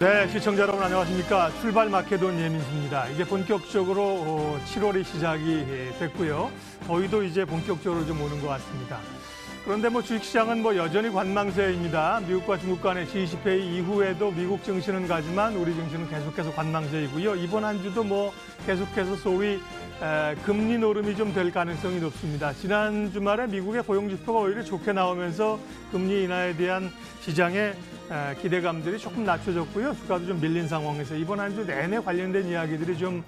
네, 시청자 여러분 안녕하십니까. 출발 마케돈 예민수입니다. 이제 본격적으로 7월이 시작이 됐고요. 더위도 이제 본격적으로 좀 오는 것 같습니다. 그런데 주식시장은 여전히 관망세입니다. 미국과 중국 간의 G20 회의 이후에도 미국 증시는 가지만 우리 증시는 계속해서 관망세이고요. 이번 한 주도 계속해서 소위 금리 노름이 좀 될 가능성이 높습니다. 지난 주말에 미국의 고용지표가 오히려 좋게 나오면서 금리 인하에 대한 시장의 기대감들이 조금 낮춰졌고요. 주가도 좀 밀린 상황에서 이번 한 주 내내 관련된 이야기들이 좀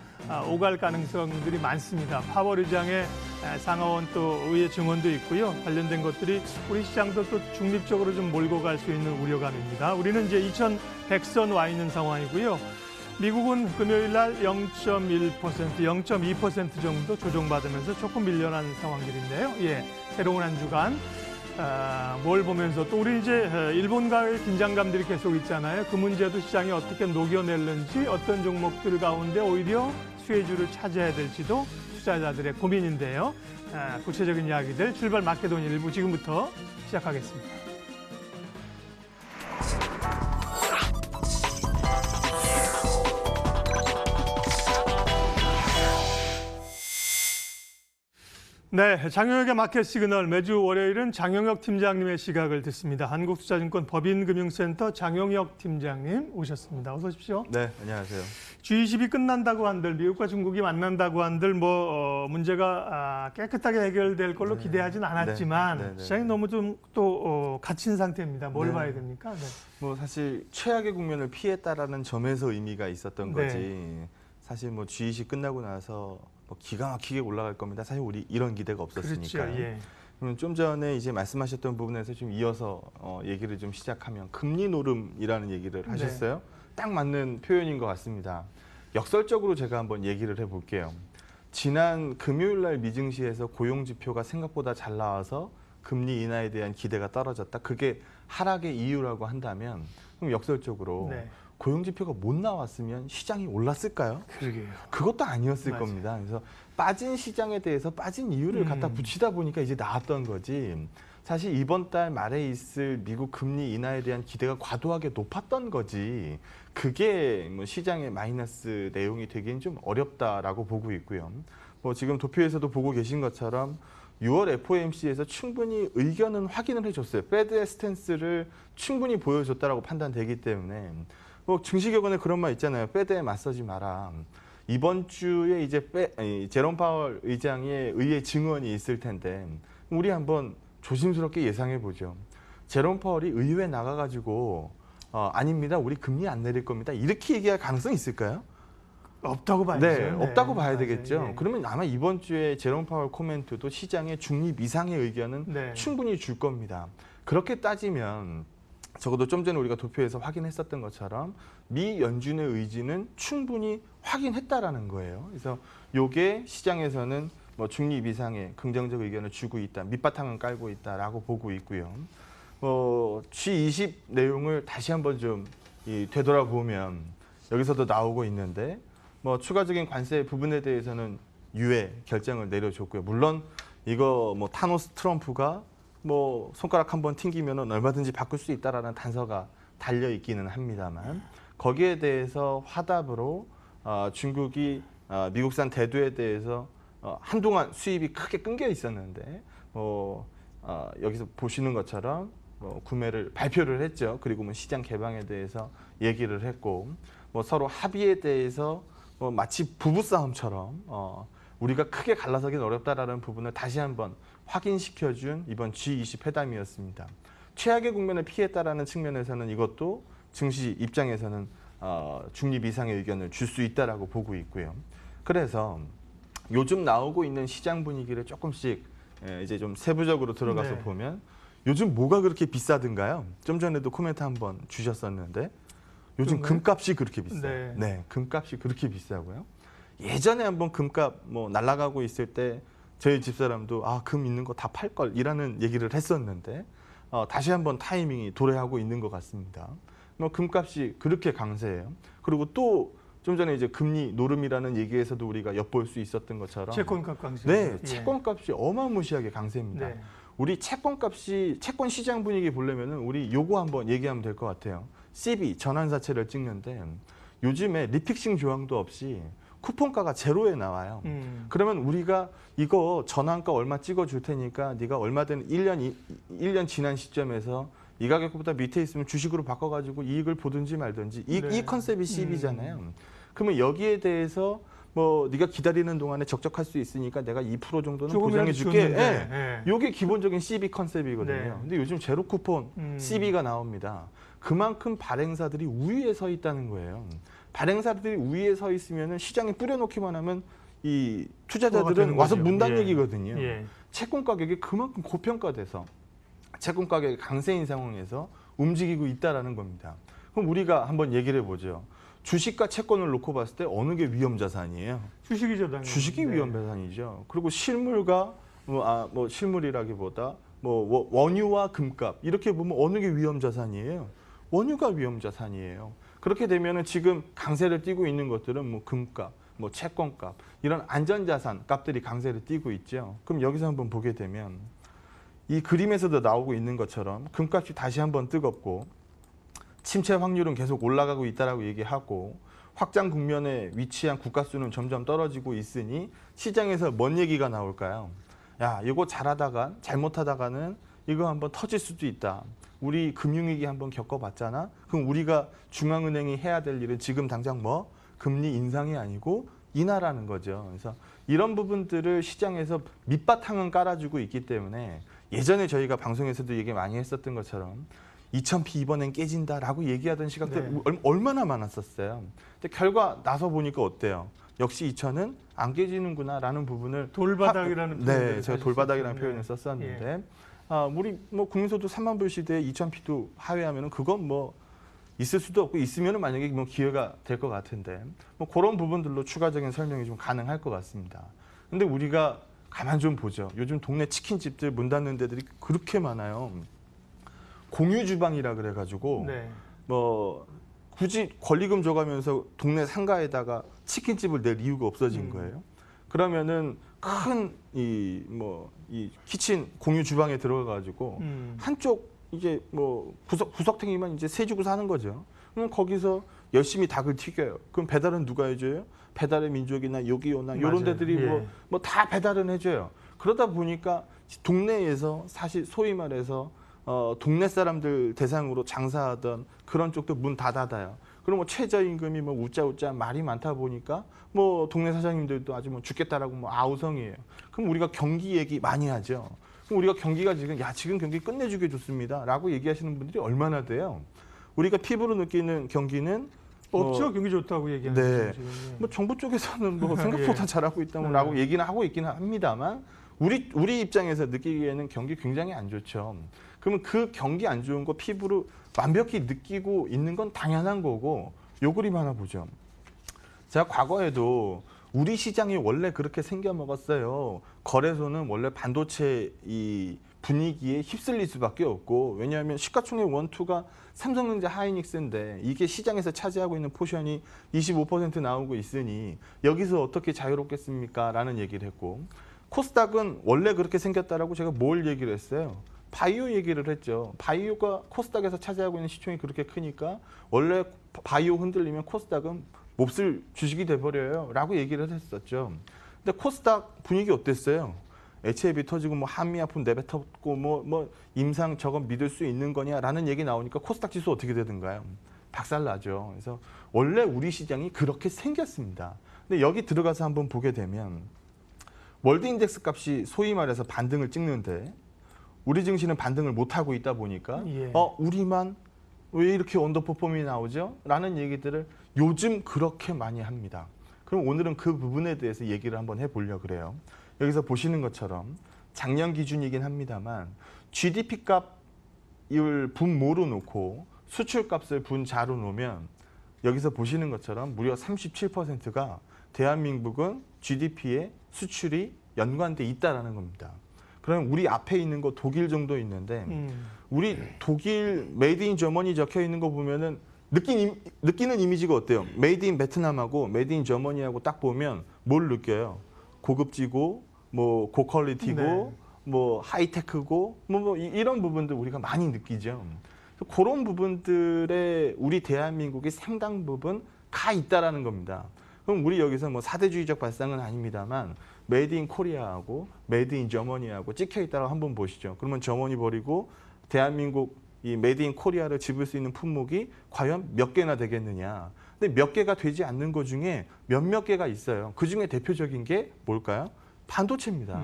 오갈 가능성들이 많습니다. 파월 의장의 상하원 또 의회 증언도 있고요. 관련된 것들이 우리 시장도 또 중립적으로 좀 몰고 갈 수 있는 우려감입니다. 우리는 이제 2100선 와 있는 상황이고요. 미국은 금요일 날 0.1%, 0.2% 정도 조정받으면서 조금 밀려난 상황들인데요. 새로운 한 주간 뭘 보면서 또 우리 이제 일본과의 긴장감들이 계속 있잖아요. 그 문제도 시장이 어떻게 녹여낼는지 어떤 종목들 가운데 오히려 수혜주를 차지해야 될지도 투자자들의 고민인데요. 구체적인 이야기들 출발 마케돈 일부 지금부터 시작하겠습니다. 네, 장영혁의 마켓 시그널 매주 월요일은 장영혁 팀장님의 시각을 듣습니다. 한국투자증권 법인금융센터 장영혁 팀장님 오셨습니다. 어서 오십시오. 네, 안녕하세요. G20이 끝난다고 한들 미국과 중국이 만난다고 한들 문제가 깨끗하게 해결될 걸로 기대하진 않았지만 시장이 너무 좀 또 갇힌 상태입니다. 뭘 봐야 됩니까? 사실 최악의 국면을 피했다라는 점에서 의미가 있었던 거지. 사실 G20 끝나고 나서 기가 막히게 올라갈 겁니다. 사실 우리 이런 기대가 없었으니까요. 그렇죠. 그럼 좀 전에 이제 말씀하셨던 부분에서 좀 이어서 얘기를 좀 시작하면 금리 노름이라는 얘기를 하셨어요. 딱 맞는 표현인 것 같습니다. 역설적으로 제가 한번 얘기를 해볼게요. 지난 금요일 날 미증시에서 고용 지표가 생각보다 잘 나와서 금리 인하에 대한 기대가 떨어졌다. 그게 하락의 이유라고 한다면 그럼 역설적으로 고용 지표가 못 나왔으면 시장이 올랐을까요? 그러게요. 그것도 아니었을 겁니다. 그래서 빠진 시장에 대해서 빠진 이유를 갖다 붙이다 보니까 이제 나왔던 거지. 사실 이번 달 말에 있을 미국 금리 인하에 대한 기대가 과도하게 높았던 거지. 그게 시장의 마이너스 내용이 되기엔 좀 어렵다라고 보고 있고요. 지금 도표에서도 보고 계신 것처럼 6월 FOMC에서 충분히 의견은 확인을 해줬어요. 패드의 스탠스를 충분히 보여줬다라고 판단되기 때문에 증시격언에 그런 말 있잖아요. 패드에 맞서지 마라. 이번 주에 이제 제롬 파월 의장의 의회 증언이 있을 텐데 우리 한번 조심스럽게 예상해 보죠. 제롬 파월이 의회에 나가가지고 아닙니다. 우리 금리 안 내릴 겁니다. 이렇게 얘기할 가능성이 있을까요? 없다고 봐야죠. 네, 없다고 봐야 되겠죠. 맞아요. 그러면 아마 이번 주에 제롬 파월 코멘트도 시장의 중립 이상의 의견은 충분히 줄 겁니다. 그렇게 따지면 적어도 좀 전에 우리가 도표에서 확인했었던 것처럼 미 연준의 의지는 충분히 확인했다라는 거예요. 그래서 이게 시장에서는 중립 이상의 긍정적 의견을 주고 있다, 밑바탕은 깔고 있다라고 보고 있고요. G20 내용을 다시 한번 좀 되돌아보면 여기서도 나오고 있는데 추가적인 관세 부분에 대해서는 유예 결정을 내려줬고요. 물론 이거 타노스 트럼프가 손가락 한번 튕기면 얼마든지 바꿀 수 있다라는 단서가 달려 있기는 합니다만 거기에 대해서 화답으로 중국이 미국산 대두에 대해서 한동안 수입이 크게 끊겨 있었는데 여기서 보시는 것처럼 구매를 발표를 했죠. 그리고 시장 개방에 대해서 얘기를 했고 서로 합의에 대해서 마치 부부싸움처럼 우리가 크게 갈라서긴 어렵다라는 부분을 다시 한번 확인시켜준 이번 G20 회담이었습니다. 최악의 국면을 피했다라는 측면에서는 이것도 증시 입장에서는 중립 이상의 의견을 줄 수 있다라고 보고 있고요. 그래서 요즘 나오고 있는 시장 분위기를 조금씩 이제 좀 세부적으로 들어가서 보면 요즘 뭐가 그렇게 비싸든가요? 좀 전에도 코멘트 한번 주셨었는데 요즘 금값이 그렇게 비싸요. 네, 금값이 그렇게 비싸고요. 예전에 한번 금값 날아가고 있을 때 저희 집사람도 금 있는 거 다 팔 걸 이라는 얘기를 했었는데 다시 한번 타이밍이 도래하고 있는 것 같습니다. 금값이 그렇게 강세예요. 그리고 또 좀 전에 이제 금리 노름이라는 얘기에서도 우리가 엿볼 수 있었던 것처럼 채권값 강세. 네, 채권값이 어마무시하게 강세입니다. 우리 채권값이 채권 시장 분위기 보려면은 우리 요거 한번 얘기하면 될 것 같아요. CB 전환사채를 찍는데 요즘에 리픽싱 조항도 없이 쿠폰가가 제로에 나와요. 그러면 우리가 이거 전환가 얼마 찍어줄 테니까 네가 얼마든 1년 지난 시점에서 이 가격보다 밑에 있으면 주식으로 바꿔가지고 이익을 보든지 말든지 이 컨셉이 CB잖아요. 그러면 여기에 대해서 뭐 네가 기다리는 동안에 적적할 수 있으니까 내가 2% 정도는 보장해 줄게. 이게 기본적인 CB 컨셉이거든요. 근데 요즘 제로 쿠폰 CB가 나옵니다. 그만큼 발행사들이 우위에 서 있다는 거예요. 발행사들이 우위에 서 있으면 시장에 뿌려놓기만 하면 이 투자자들은 와서 문단 얘기거든요. 채권 가격이 그만큼 고평가돼서 채권 가격이 강세인 상황에서 움직이고 있다는 겁니다. 그럼 우리가 한번 얘기를 해보죠. 주식과 채권을 놓고 봤을 때 어느 게 위험 자산이에요? 주식이죠, 당연히. 주식이 위험 자산이죠. 그리고 실물과 뭐 실물이라기보다 뭐 원유와 금값 이렇게 보면 어느 게 위험 자산이에요? 원유가 위험 자산이에요. 그렇게 되면은 지금 강세를 띠고 있는 것들은 뭐 금값, 뭐 채권값 이런 안전자산 값들이 강세를 띠고 있죠. 그럼 여기서 한번 보게 되면 이 그림에서도 나오고 있는 것처럼 금값이 다시 한번 뜨겁고 침체 확률은 계속 올라가고 있다라고 얘기하고 확장 국면에 위치한 국가 수는 점점 떨어지고 있으니 시장에서 뭔 얘기가 나올까요? 야, 이거 잘하다가 잘못하다가는 이거 한번 터질 수도 있다. 우리 금융위기 한번 겪어봤잖아. 그럼 우리가 중앙은행이 해야 될 일은 지금 당장 뭐 금리 인상이 아니고 인하라는 거죠. 그래서 이런 부분들을 시장에서 밑바탕은 깔아주고 있기 때문에 예전에 저희가 방송에서도 얘기 많이 했었던 것처럼 2000P 이번엔 깨진다라고 얘기하던 시각들 얼마나 많았었어요. 근데 결과 나서 보니까 어때요? 역시 2000은 안 깨지는구나라는 부분을 돌바닥이라는 네, 제가 돌바닥이라는 표현을 썼었는데 우리 뭐 국민소득 3만 불 시대에 2000P도 하회하면은 그건 뭐 있을 수도 없고 있으면은 만약에 뭐 기회가 될 것 같은데 뭐 그런 부분들로 추가적인 설명이 좀 가능할 것 같습니다. 근데 우리가 가만 좀 보죠. 요즘 동네 치킨집들 문 닫는 데들이 그렇게 많아요. 공유 주방이라 그래가지고 뭐 굳이 권리금 줘가면서 동네 상가에다가 치킨집을 낼 이유가 없어진 거예요. 그러면은 큰 이 키친 공유 주방에 들어가가지고 한쪽 이제 뭐 구석탱이만 이제 세주고 사는 거죠. 그럼 거기서 열심히 닭을 튀겨요. 그럼 배달은 누가 해줘요? 배달의 민족이나 요기요나 이런 데들이 뭐 다 배달은 해줘요. 그러다 보니까 동네에서 사실 소위 말해서 동네 사람들 대상으로 장사하던 그런 쪽도 문 다 닫아요. 그럼 뭐 최저임금이 뭐 우짜우짜 말이 많다 보니까 뭐 동네 사장님들도 아주 뭐 죽겠다라고 뭐 아우성이에요. 그럼 우리가 경기 얘기 많이 하죠. 그럼 우리가 경기가 지금 경기 끝내주게 좋습니다라고 얘기하시는 분들이 얼마나 돼요? 우리가 피부로 느끼는 경기는 없죠. 경기 좋다고 얘기하는 지금. 뭐 정부 쪽에서는 뭐 생각보다 잘하고 있다고 얘기는 하고 있기는 합니다만 우리 입장에서 느끼기에는 경기 굉장히 안 좋죠. 그러면 그 경기 안 좋은 거 피부로 완벽히 느끼고 있는 건 당연한 거고 요 그림 하나 보죠. 제가 과거에도 우리 시장이 원래 그렇게 생겨 먹었어요. 거래소는 원래 반도체 이 분위기에 휩쓸릴 수밖에 없고 왜냐하면 시가총액 1, 2가 삼성전자 하이닉스인데 이게 시장에서 차지하고 있는 포션이 25% 나오고 있으니 여기서 어떻게 자유롭겠습니까? 라는 얘기를 했고 코스닥은 원래 그렇게 생겼다라고 제가 뭘 얘기를 했어요? 바이오 얘기를 했죠. 바이오가 코스닥에서 차지하고 있는 시총이 그렇게 크니까 원래 바이오 흔들리면 코스닥은 몹쓸 주식이 돼버려요. 라고 얘기를 했었죠. 근데 코스닥 분위기 어땠어요? HAB 터지고 뭐 한미아품 내뱉었고 뭐 임상 저건 믿을 수 있는 거냐라는 얘기 나오니까 코스닥 지수 어떻게 되든가요? 박살나죠. 그래서 원래 우리 시장이 그렇게 생겼습니다. 근데 여기 들어가서 한번 보게 되면 월드 인덱스 값이 소위 말해서 반등을 찍는데 우리 증시는 반등을 못하고 있다 보니까 우리만 왜 이렇게 언더퍼폼이 나오죠? 라는 얘기들을 요즘 그렇게 많이 합니다. 그럼 오늘은 그 부분에 대해서 얘기를 한번 해보려고 그래요. 여기서 보시는 것처럼 작년 기준이긴 합니다만 GDP 값을 분모로 놓고 수출 값을 분자로 놓으면 여기서 보시는 것처럼 무려 37%가 대한민국은 GDP에 수출이 연관돼 있다라는 겁니다. 그럼 우리 앞에 있는 거 독일 정도 있는데 우리 독일 메이드 인 저머니 적혀 있는 거 보면은 느끼는 이미지가 어때요? 메이드 인 베트남하고 메이드 인 저머니하고 딱 보면 뭘 느껴요? 고급지고 뭐 고퀄리티고 뭐 하이테크고 뭐 이런 부분들 우리가 많이 느끼죠. 그런 부분들에 우리 대한민국의 상당 부분 가 있다라는 겁니다. 그럼 우리 여기서 뭐 사대주의적 발상은 아닙니다만 메이드 인 코리아하고 메이드 인 저머니하고 찍혀 있다고 한번 보시죠. 그러면 저머니 버리고 대한민국 이 메이드 인 코리아를 집을 수 있는 품목이 과연 몇 개나 되겠느냐. 근데 몇 개가 되지 않는 것 중에 몇몇 개가 있어요. 그중에 대표적인 게 뭘까요? 반도체입니다.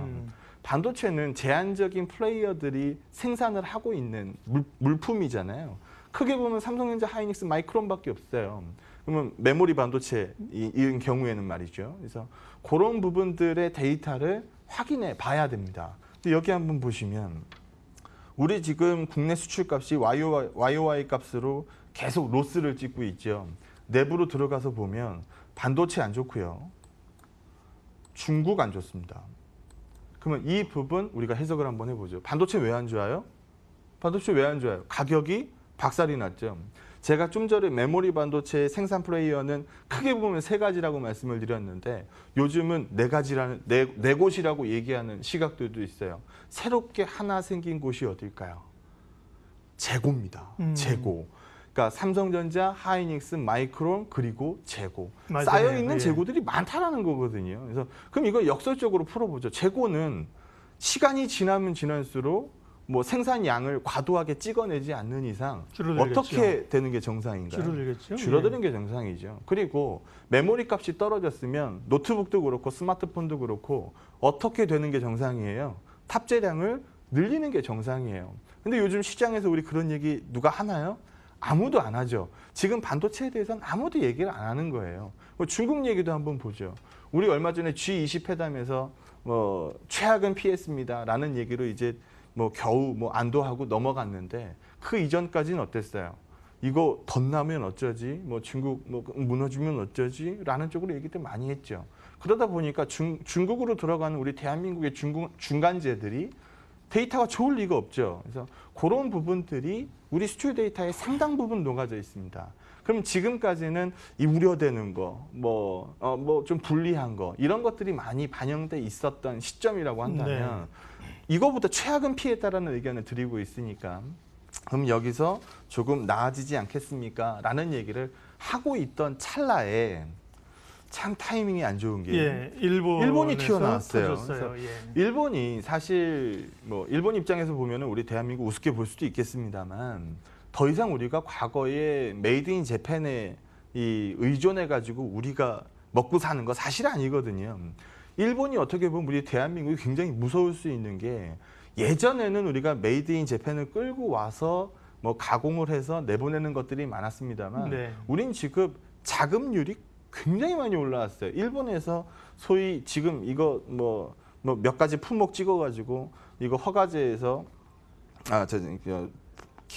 반도체는 제한적인 플레이어들이 생산을 하고 있는 물품이잖아요. 크게 보면 삼성전자, 하이닉스, 마이크론밖에 없어요. 그러면 메모리 반도체 이런 경우에는 말이죠. 그래서 그런 부분들의 데이터를 확인해 봐야 됩니다. 근데 여기 한번 보시면 우리 지금 국내 수출값이 YOY 값으로 계속 로스를 찍고 있죠. 내부로 들어가서 보면 반도체 안 좋고요. 중국 안 좋습니다. 그러면 이 부분 우리가 해석을 한번 해보죠. 반도체 왜 안 좋아요? 반도체 왜 안 좋아요? 가격이 박살이 났죠. 제가 좀 전에 메모리 반도체 생산 플레이어는 크게 보면 세 가지라고 말씀을 드렸는데 요즘은 네 곳이라고 얘기하는 시각들도 있어요. 새롭게 하나 생긴 곳이 어딜까요? 재고입니다. 재고. 그러니까 삼성전자, 하이닉스, 마이크론 그리고 재고. 맞아요. 쌓여 있는 재고들이 많다라는 거거든요. 그래서 그럼 이거 역설적으로 풀어보죠. 재고는 시간이 지나면 지날수록 뭐 생산량을 과도하게 찍어내지 않는 이상 줄어들겠죠. 어떻게 되는 게 정상인가요? 줄어들겠죠. 줄어드는 게 정상이죠. 그리고 메모리 값이 떨어졌으면 노트북도 그렇고 스마트폰도 그렇고 어떻게 되는 게 정상이에요? 탑재량을 늘리는 게 정상이에요. 근데 요즘 시장에서 우리 그런 얘기 누가 하나요? 아무도 안 하죠. 지금 반도체에 대해서는 아무도 얘기를 안 하는 거예요. 중국 얘기도 한번 보죠. 우리 얼마 전에 G20 회담에서 최악은 피했습니다라는 얘기로 이제 겨우 안도하고 넘어갔는데 그 이전까지는 어땠어요? 이거 덧나면 어쩌지? 중국 무너지면 어쩌지? 라는 쪽으로 얘기들 많이 했죠. 그러다 보니까 중국으로 들어가는 우리 대한민국의 중간재들이 데이터가 좋을 리가 없죠. 그래서 그런 부분들이 우리 수출 데이터에 상당 부분 녹아져 있습니다. 그럼 지금까지는 이 우려되는 거, 좀 불리한 거 이런 것들이 많이 반영돼 있었던 시점이라고 한다면 이거보다 최악은 피했다라는 의견을 드리고 있으니까 그럼 여기서 조금 나아지지 않겠습니까? 라는 얘기를 하고 있던 찰나에 참 타이밍이 안 좋은 게 일본이 튀어나왔어요. 그래서 일본이 사실 일본 입장에서 보면 우리 대한민국 우습게 볼 수도 있겠습니다만 더 이상 우리가 과거에 메이드 인 재팬에 의존해가지고 우리가 먹고 사는 거 사실 아니거든요. 일본이 어떻게 보면 우리 대한민국이 굉장히 무서울 수 있는 게 예전에는 우리가 메이드 인 재팬을 끌고 와서 가공을 해서 내보내는 것들이 많았습니다만 우린 지금 자금률이 굉장히 많이 올라왔어요. 일본에서 소위 지금 이거 몇 가지 품목 찍어가지고 이거 허가제에서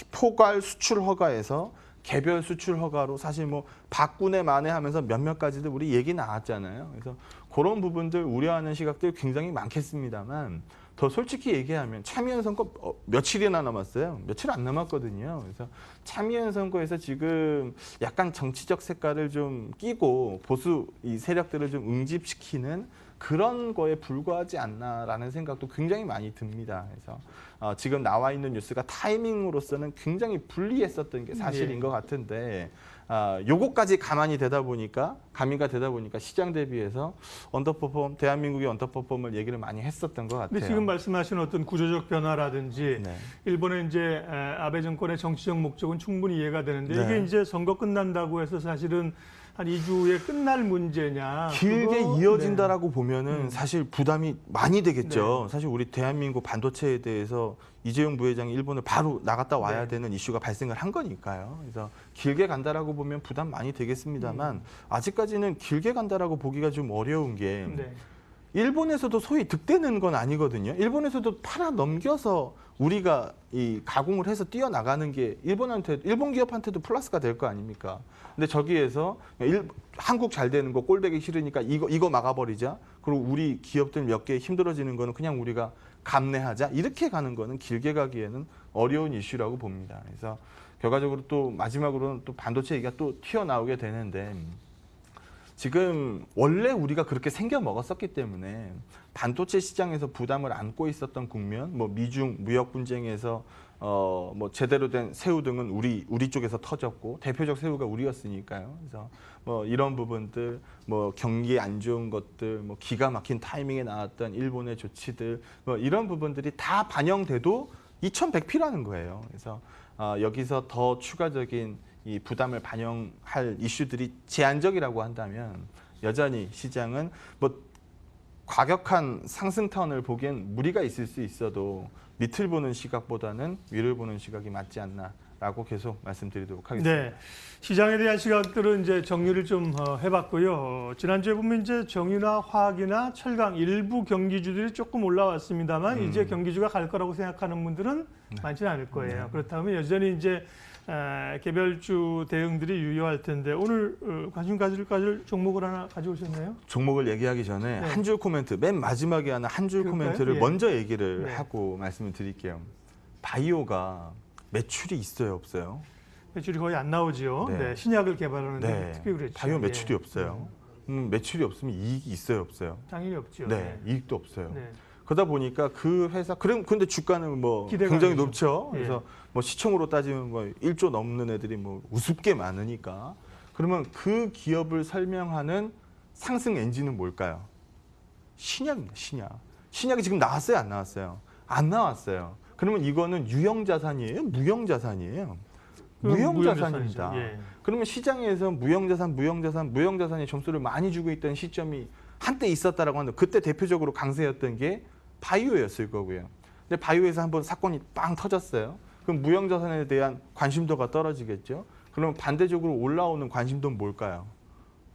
포괄 수출 허가에서 개별 수출 허가로 사실 박군에 만회하면서 몇몇 가지들 우리 얘기 나왔잖아요. 그래서 그런 부분들 우려하는 시각들 굉장히 많겠습니다만 더 솔직히 얘기하면 참여연 선거 며칠이나 남았어요. 며칠 안 남았거든요. 그래서 참여연 선거에서 지금 약간 정치적 색깔을 좀 끼고 보수 이 세력들을 좀 응집시키는 그런 거에 불과하지 않나라는 생각도 굉장히 많이 듭니다. 그래서 지금 나와 있는 뉴스가 타이밍으로서는 굉장히 불리했었던 게 사실인 것 같은데 요거까지 가미가 되다 보니까 시장 대비해서 대한민국의 언더퍼폼을 얘기를 많이 했었던 것 같아요. 근데 지금 말씀하신 어떤 구조적 변화라든지 일본의 이제 아베 정권의 정치적 목적은 충분히 이해가 되는데 이게 이제 선거 끝난다고 해서 사실은 한 2주에 끝날 문제냐. 길게 이어진다라고 보면은 사실 부담이 많이 되겠죠. 사실 우리 대한민국 반도체에 대해서 이재용 부회장이 일본을 바로 나갔다 와야 되는 이슈가 발생을 한 거니까요. 그래서 길게 간다라고 보면 부담 많이 되겠습니다만 아직까지는 길게 간다라고 보기가 좀 어려운 게 일본에서도 소위 득대는 건 아니거든요. 일본에서도 팔아 넘겨서 우리가 이 가공을 해서 뛰어나가는 게 일본 기업한테도 플러스가 될 거 아닙니까? 근데 저기에서 한국 잘 되는 거 꼴보기 싫으니까 이거 막아버리자. 그리고 우리 기업들 몇 개 힘들어지는 거는 그냥 우리가 감내하자. 이렇게 가는 거는 길게 가기에는 어려운 이슈라고 봅니다. 그래서 결과적으로 또 마지막으로는 또 반도체 얘기가 또 튀어나오게 되는데 지금 원래 우리가 그렇게 생겨 먹었었기 때문에 반도체 시장에서 부담을 안고 있었던 국면, 뭐 미중 무역 분쟁에서 뭐 제대로 된 새우 등은 우리 쪽에서 터졌고 대표적 새우가 우리였으니까요. 그래서 뭐 이런 부분들, 뭐 경기 안 좋은 것들, 뭐 기가 막힌 타이밍에 나왔던 일본의 조치들, 뭐 이런 부분들이 다 반영돼도 2100P라는 거예요. 그래서 여기서 더 추가적인 이 부담을 반영할 이슈들이 제한적이라고 한다면 여전히 시장은 뭐 과격한 상승 턴을 보기엔 무리가 있을 수 있어도 밑을 보는 시각보다는 위를 보는 시각이 맞지 않나라고 계속 말씀드리도록 하겠습니다. 네, 시장에 대한 시각들은 이제 정리를 좀 해봤고요. 지난주에 보면 이제 정유나 화학이나 철강 일부 경기주들이 조금 올라왔습니다만 이제 경기주가 갈 거라고 생각하는 분들은 많지는 않을 거예요. 그렇다면 여전히 이제 개별주 대응들이 유효할 텐데 오늘 관심 가질 종목을 하나 가져오셨나요? 종목을 얘기하기 전에 네. 한 줄 코멘트, 맨 마지막에 하는 한 줄 코멘트를 예. 먼저 얘기를 네. 하고 말씀을 드릴게요. 바이오가 매출이 있어요, 없어요? 매출이 거의 안 나오지요. 네. 네, 신약을 개발하는데 네. 특히 그렇죠. 바이오 매출이 예. 없어요. 매출이 없으면 이익이 있어요, 없어요? 당연히 없죠. 네, 이익도 없어요. 네. 그러다 보니까 그 회사 근데 주가는 뭐 기대가 굉장히 아니죠. 높죠. 예. 그래서 뭐 시총으로 따지면 뭐 1조 넘는 애들이 뭐 우습게 많으니까 그러면 그 기업을 설명하는 상승 엔진은 뭘까요? 신약입니다. 신약이 지금 나왔어요, 안 나왔어요? 안 나왔어요. 그러면 이거는 유형 자산이에요, 무형 자산이에요? 무형 자산입니다. 예. 그러면 시장에서 무형 자산이 점수를 많이 주고 있던 시점이 한때 있었다라고 하는데 그때 대표적으로 강세였던 게 바이오였을 거고요. 근데 바이오에서 한번 사건이 빵 터졌어요. 그럼 무형 자산에 대한 관심도가 떨어지겠죠. 그럼 반대적으로 올라오는 관심도는 뭘까요?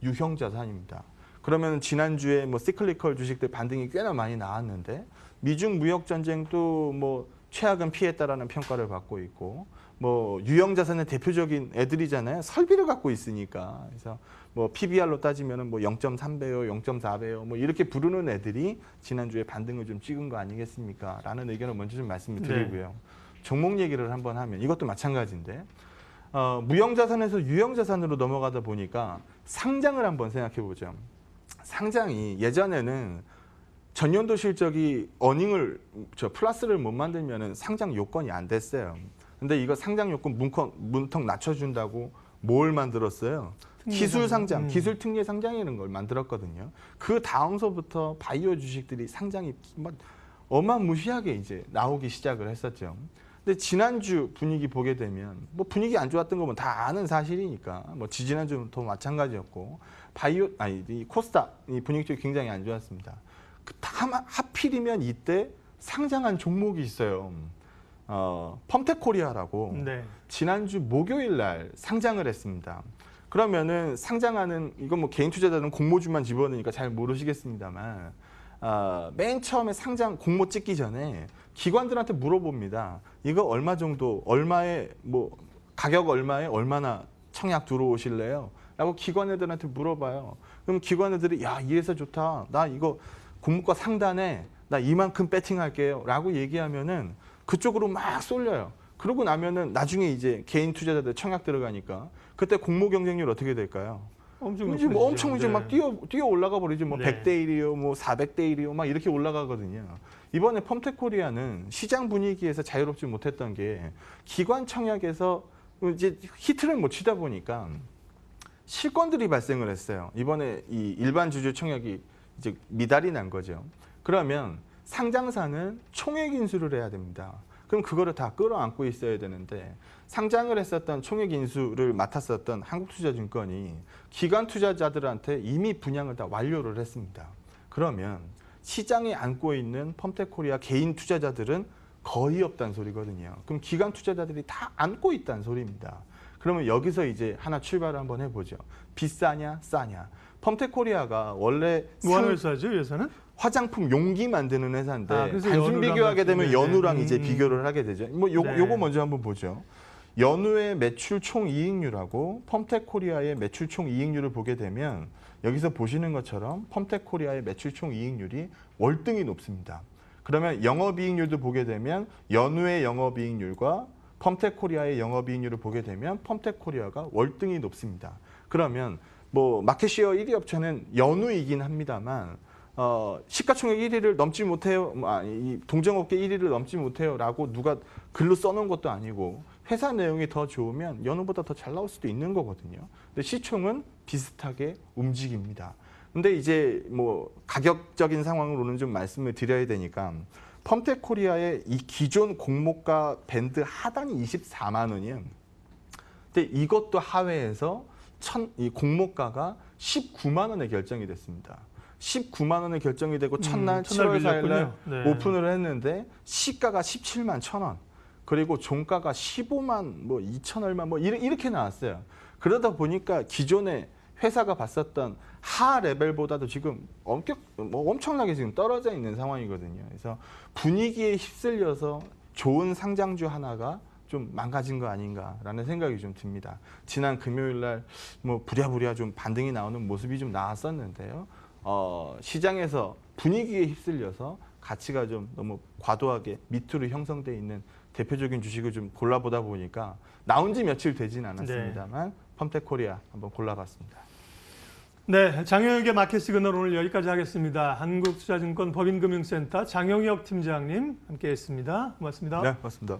유형 자산입니다. 그러면 지난주에 뭐 시클리컬 주식들 반등이 꽤나 많이 나왔는데 미중 무역 전쟁도 뭐 최악은 피했다라는 평가를 받고 있고 뭐 유형 자산의 대표적인 애들이잖아요. 설비를 갖고 있으니까. 그래서 뭐 PBR로 따지면은 뭐 0.3배요, 0.4배요, 뭐 이렇게 부르는 애들이 지난주에 반등을 좀 찍은 거 아니겠습니까? 라는 의견을 먼저 좀 말씀을 드리고요. 종목 얘기를 한번 하면 이것도 마찬가지인데 무형 자산에서 유형 자산으로 넘어가다 보니까 상장을 한번 생각해 보죠. 상장이 예전에는 전년도 실적이 어닝을 플러스를 못 만들면은 상장 요건이 안 됐어요. 근데 이거 상장 요건 문턱 낮춰준다고 뭘 만들었어요? 기술 상장, 기술 특례 상장이라는 걸 만들었거든요. 그 다음서부터 바이오 주식들이 상장이 어마무시하게 이제 나오기 시작을 했었죠. 근데 지난주 분위기 보게 되면 뭐 분위기 안 좋았던 거면 다 아는 사실이니까 뭐 지지난주도 마찬가지였고 이 코스닥 이 분위기 굉장히 안 좋았습니다. 하필이면 이때 상장한 종목이 있어요. 펌텍코리아라고 네. 지난주 목요일 날 상장을 했습니다. 그러면은 상장하는 이건 뭐 개인 투자자는 공모주만 집어넣으니까 잘 모르시겠습니다만 맨 처음에 상장 공모 찍기 전에 기관들한테 물어봅니다. 이거 얼마 정도, 얼마에 뭐 가격 얼마에 얼마나 청약 들어오실래요? 라고 기관 애들한테 물어봐요. 그럼 기관 애들이 야, 이 회사 좋다. 나 이거 공모가 상단에 나 이만큼 배팅할게요. 라고 얘기하면은 그쪽으로 막 쏠려요. 그러고 나면은 나중에 이제 개인 투자자들 청약 들어가니까 그때 공모 경쟁률 어떻게 될까요? 엄청 이제 뭐 엄청 이제 네. 막 뛰어 올라가 버리죠. 뭐 네. 100대 1이요, 뭐 400대 1이요, 막 이렇게 올라가거든요. 이번에 펌텍코리아는 시장 분위기에서 자유롭지 못했던 게 기관 청약에서 이제 히트를 못 치다 보니까 실권들이 발생을 했어요. 이번에 이 일반 주주 청약이 이제 미달이 난 거죠. 그러면 상장사는 총액 인수를 해야 됩니다. 그럼 그거를 다 끌어안고 있어야 되는데 상장을 했었던 총액 인수를 맡았었던 한국투자증권이 기관 투자자들한테 이미 분양을 다 완료를 했습니다. 그러면 시장에 안고 있는 펌텍코리아 개인 투자자들은 거의 없다는 소리거든요. 그럼 기관 투자자들이 다 안고 있다는 소리입니다. 그러면 여기서 이제 하나 출발을 한번 해보죠. 비싸냐 싸냐. 펌텍코리아가 원래 뭐 하는 회사죠, 이 회사는? 화장품 용기 만드는 회사인데 그래서 단순 연우랑 비교하게 되면 같이, 연우랑 이제 비교를 하게 되죠. 뭐 네. 요거 먼저 한번 보죠. 연우의 매출 총 이익률하고 펌텍코리아의 매출 총 이익률을 보게 되면 여기서 보시는 것처럼 펌텍코리아의 매출 총 이익률이 월등히 높습니다. 그러면 영업이익률도 보게 되면 연우의 영업이익률과 펌텍코리아의 영업이익률을 보게 되면 펌텍코리아가 월등히 높습니다. 그러면 뭐 마켓시어 1위 업체는 연우이긴 합니다만 시가총액 1위를 넘지 못해요. 이 동종업계 1위를 넘지 못해요라고 누가 글로 써놓은 것도 아니고 회사 내용이 더 좋으면 연우보다 더 잘 나올 수도 있는 거거든요. 근데 시총은 비슷하게 움직입니다. 근데 이제 뭐 가격적인 상황으로는 좀 말씀을 드려야 되니까 펌텍코리아의 이 기존 공모가 밴드 하단이 24만 원이에요. 근데 이것도 하회해서 이 공모가가 19만 원에 결정이 됐습니다. 19만 원에 결정이 되고 첫날 7월 4일 날 네. 오픈을 했는데 시가가 17만 1,000원. 그리고 종가가 15만 뭐 2천 얼마 뭐 이렇게 나왔어요. 그러다 보니까 기존에 회사가 봤었던 하 레벨보다도 지금 엄청나게 지금 떨어져 있는 상황이거든요. 그래서 분위기에 휩쓸려서 좋은 상장주 하나가 좀 망가진 거 아닌가라는 생각이 좀 듭니다. 지난 금요일 날 뭐 부랴부랴 좀 반등이 나오는 모습이 좀 나왔었는데요. 시장에서 분위기에 휩쓸려서 가치가 좀 너무 과도하게 밑으로 형성돼 있는 대표적인 주식을 좀 골라보다 보니까 나온 지 며칠 되진 않았습니다만 펌텍코리아 한번 골라봤습니다. 네, 장영혁의 마켓 시그널 오늘 여기까지 하겠습니다. 한국투자증권 법인금융센터 장영혁 팀장님 함께했습니다. 고맙습니다. 네, 고맙습니다.